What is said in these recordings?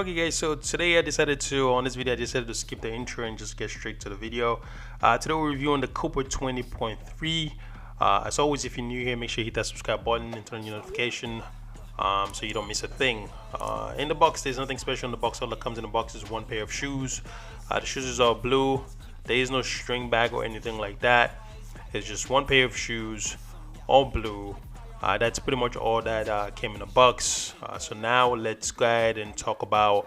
Okay guys, so today I decided to, on this video I decided to skip the intro and just get straight to the video. Today we're reviewing the Copa 20.3. As always, if you're new here, make sure you hit that subscribe button and turn on your notification so you don't miss a thing. In the box, there's nothing special in the box. All that comes in the box is one pair of shoes. The shoes are blue. There is no string bag or anything like that. It's just one pair of shoes, all blue. That's pretty much all that came in the box. So now let's go ahead and talk about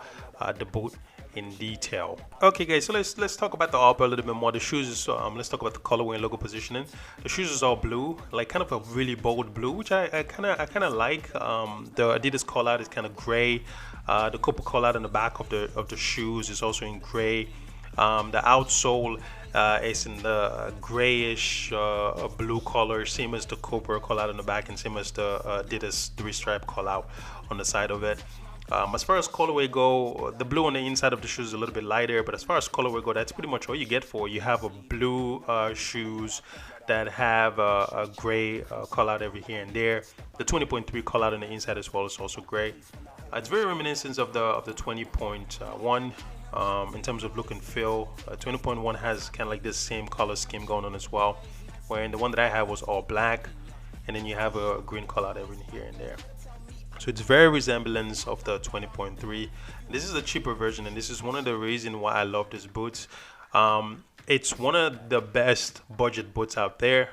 the boot in detail. Okay guys, so let's talk about the upper a little bit more. The shoes is let's talk about the colorway and logo positioning. The shoes is all blue, like kind of a really bold blue, which I kind of like. The Adidas call out is kind of gray. The Copa call out in the back of the shoes is also in gray. The outsole is in the grayish blue color, same as the Copa call out on the back and same as the Adidas 3-stripe call out on the side of it. As far as colorway go, the blue on the inside of the shoes is a little bit lighter, but as far as colorway go, that's pretty much all you get for. You have a blue shoes that have a gray call out every here and there. The 20.3 call out on the inside as well is also gray. It's very reminiscent of the 20.1. In terms of look and feel, 20.1 has kind of like this same color scheme going on as well, wherein the one that I had was all black, and then you have a green color out every here and there. So it's very resemblance of the 20.3. This is a cheaper version, and this is one of the reasons why I love this boot. It's one of the best budget boots out there.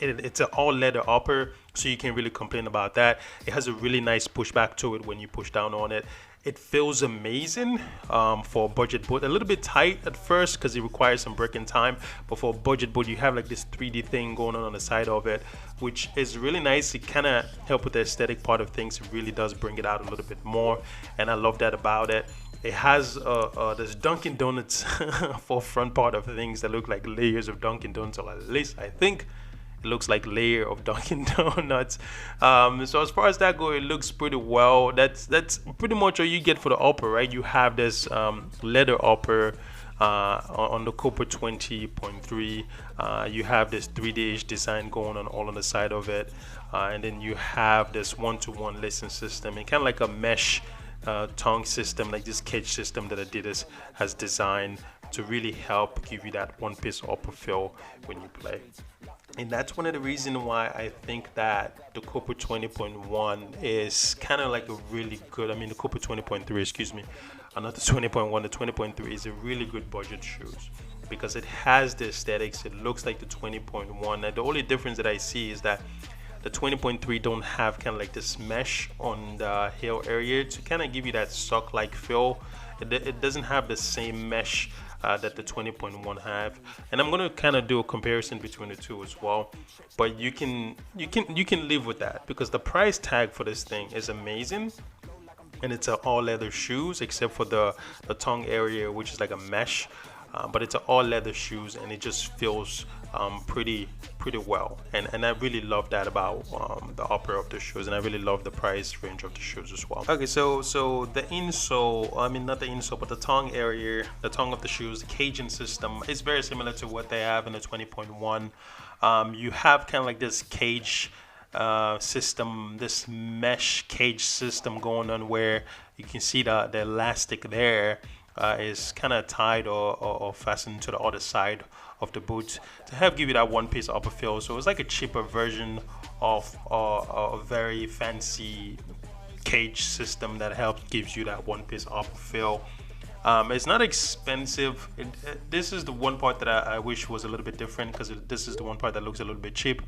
It's an all leather upper, so you can't really complain about that. It has a really nice pushback to it when you push down on it. It feels amazing for a budget boot. A little bit tight at first because it requires some breaking time, but for a budget boot you have like this 3D thing going on the side of it, which is really nice. It kind of helps with the aesthetic part of things. It really does bring it out a little bit more, and I love that about it. It has this Dunkin' Donuts for front part of things that look like layers of Dunkin' Donuts, or at least I think it looks like layer of Dunkin' Donuts. So as far as that goes, it looks pretty well. That's pretty much all you get for the upper, right? You have this leather upper on the Copa 20.3. You have this 3D-ish design going on all on the side of it, and then you have this one-to-one listen system and kind of like a mesh tongue system, like this cage system that Adidas has designed to really help give you that one-piece upper feel when you play. And that's one of the reasons why I think that the Copa 20.1 is kind of like a really good, the Copa 20.3, excuse me, not the 20.1, the 20.3 is a really good budget shoes because it has the aesthetics. It looks like the 20.1. And the only difference that I see is that the 20.3 don't have kind of like this mesh on the heel area to kind of give you that sock-like feel. It doesn't have the same mesh that the 20.1 have, and I'm gonna kind of do a comparison between the two as well. But you can live with that because the price tag for this thing is amazing, and it's an all leather shoes except for the tongue area, which is like a mesh. But it's an all leather shoes, and it just feels pretty well, and I really love that about the upper of the shoes, and I really love the price range of the shoes as well. Okay, so the insole, not the insole, but the tongue area, the tongue of the shoes, the caging system is very similar to what they have in the 20.1. You have kind of like this cage system, this mesh cage system going on, where you can see the elastic there is kind of tied or fastened to the other side of the boot to help give you that one-piece upper feel. So it's like a cheaper version of a very fancy cage system that helps gives you that one-piece upper feel. It's not expensive. This is the one part that I wish was a little bit different, because this is the one part that looks a little bit cheap.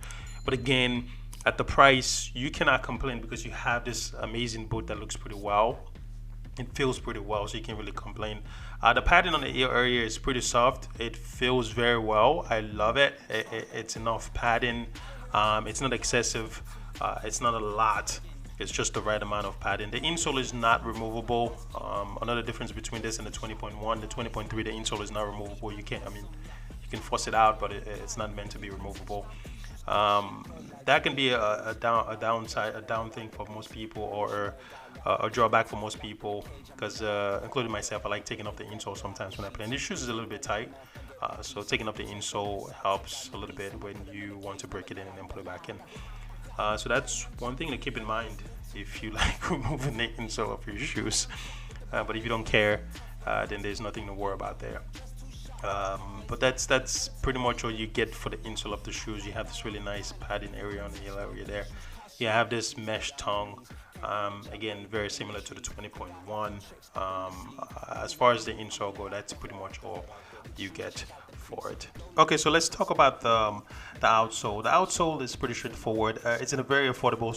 But again, at the price, you cannot complain because you have this amazing boot that looks pretty well. It feels pretty well, so you can't really complain. The padding on the ear area is pretty soft. It feels very well. I love it. It's enough padding. It's not excessive. It's not a lot. It's just the right amount of padding. The insole is not removable. Another difference between this and the 20.1, the 20.3, the insole is not removable. You can't, you can force it out, but it's not meant to be removable. That can be a down thing for most people, or a drawback for most people, because including myself, I like taking off the insole sometimes when I play. And this shoes is a little bit tight, so taking off the insole helps a little bit when you want to break it in and then put it back in. So that's one thing to keep in mind if you like removing the insole of your shoes. But if you don't care, then there's nothing to worry about there. But that's pretty much what you get for the insole of the shoes. You have this really nice padding area on the heel area there. You have this mesh tongue. Again, very similar to the 20.1. As far as the insole go, that's pretty much all you get for it. Okay, so let's talk about the outsole. The outsole is pretty straightforward. It's in a very affordable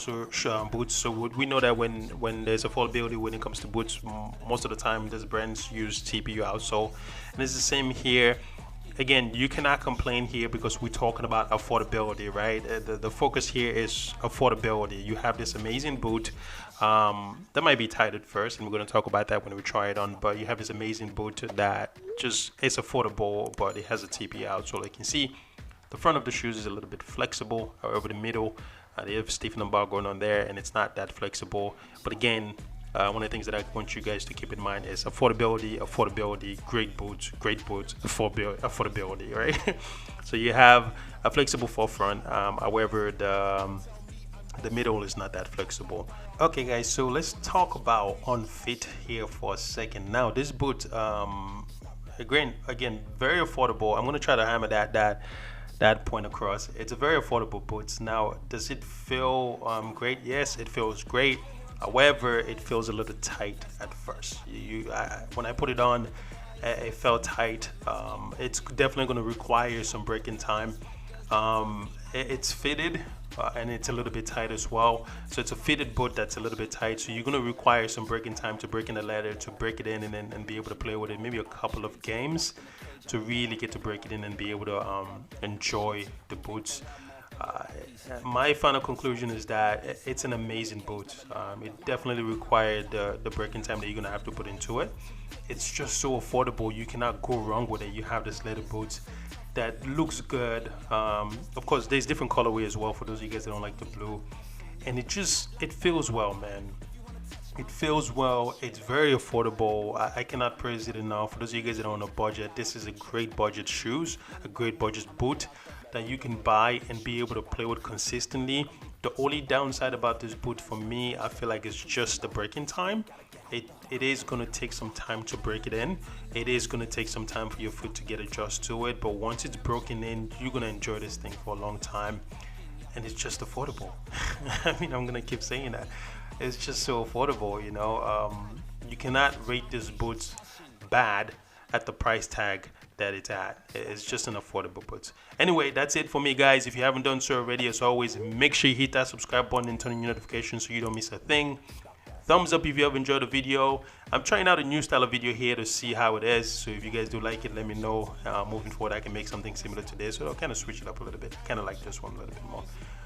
boots. So we know that when there's affordability when it comes to boots, most of the time these brands use TPU outsole, and it's the same here. Again, you cannot complain here because we're talking about affordability, right? The focus here is affordability. You have this amazing boot that might be tight at first, and we're going to talk about that when we try it on, but you have this amazing boot that just is affordable, but it has a TP outsole. You can see the front of the shoes is a little bit flexible. However, the middle, they have stiffening bar going on there, and it's not that flexible. But again, one of the things that I want you guys to keep in mind is affordability, great boots, affordability, right? So you have a flexible forefront. However, the middle is not that flexible. Okay, guys, so let's talk about on fit here for a second. Now, this boot, again, very affordable. I'm gonna try to hammer that point across. It's a very affordable boot. Now, does it feel great? Yes, it feels great. However, it feels a little tight at first. When I put it on, it felt tight. It's definitely going to require some breaking time. It's fitted and it's a little bit tight as well. So it's a fitted boot that's a little bit tight. So you're going to require some breaking time to break in the leather, to break it in and be able to play with it. Maybe a couple of games to really get to break it in and be able to enjoy the boots. My final conclusion is that it's an amazing boot. It definitely required the breaking time that you're gonna have to put into it. It's just so affordable. You cannot go wrong with it. You have this leather boots that looks good. Of course, there's different colorway as well for those of you guys that don't like the blue. And it feels well, man. It feels well. It's very affordable. I cannot praise it enough. For those of you guys that are on a budget, this is a great budget shoes, a great budget boot that you can buy and be able to play with consistently. The only downside about this boot for me, I feel like, it's just the breaking time. It is going to take some time to break it in. It is going to take some time for your foot to get adjusted to it, but once it's broken in, you're going to enjoy this thing for a long time, and it's just affordable. I mean, I'm going to keep saying that. It's just so affordable, you know. You cannot rate this boot bad at the price tag that it's at. It's just an affordable boot. Anyway, that's it for me, guys. If you haven't done so already, as always, make sure you hit that subscribe button and turn on your notifications so you don't miss a thing. Thumbs up if you have enjoyed the video. I'm trying out a new style of video here to see how it is, so if you guys do like it, let me know. Moving forward, I can make something similar to this, so I'll kind of switch it up a little bit. Kind of like this one a little bit more.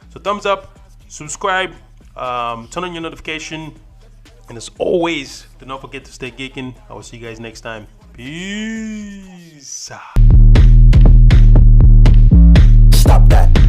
So thumbs up, subscribe, turn on your notification, and as always, do not forget to stay geeking. I will see you guys next time. Peace. Stop that.